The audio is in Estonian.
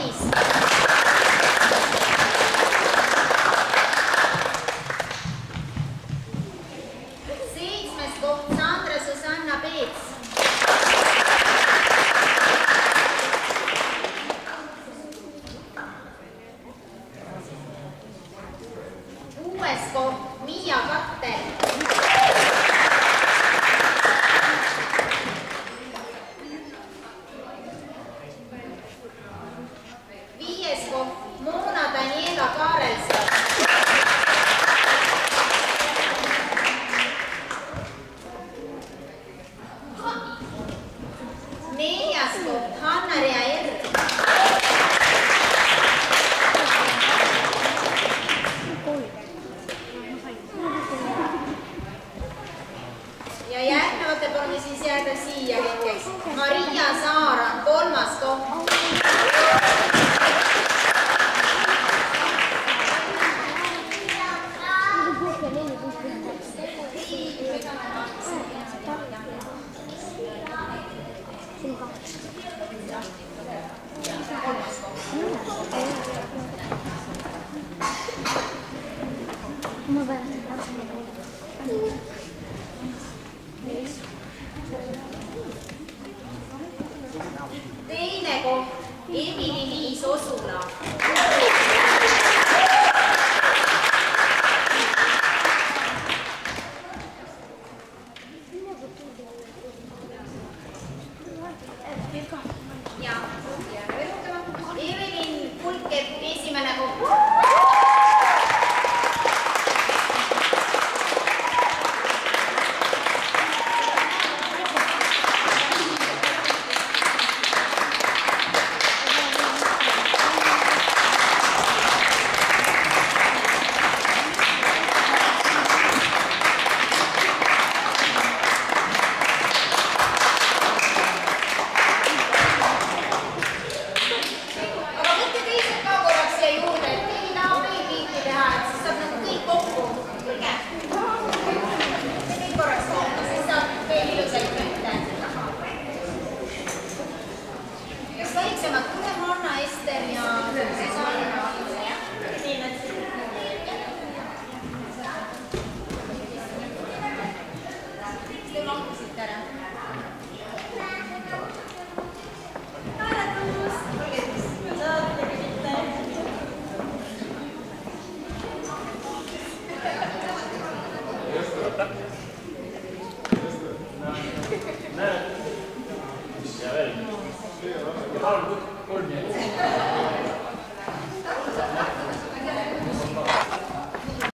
5. Koht Sandra Susanna Peets. 6. koht Miia Kattel. 5. koht Moona Daniela Kaarelson. 4. koht Hanna-Rea Erg. ja järgnevate palume siis jääda siia hetkeks. Maria Saar on 3. koht. 2. koht Emily-Liis Osula. ja Evelin Kulkepp 1. koht. 5.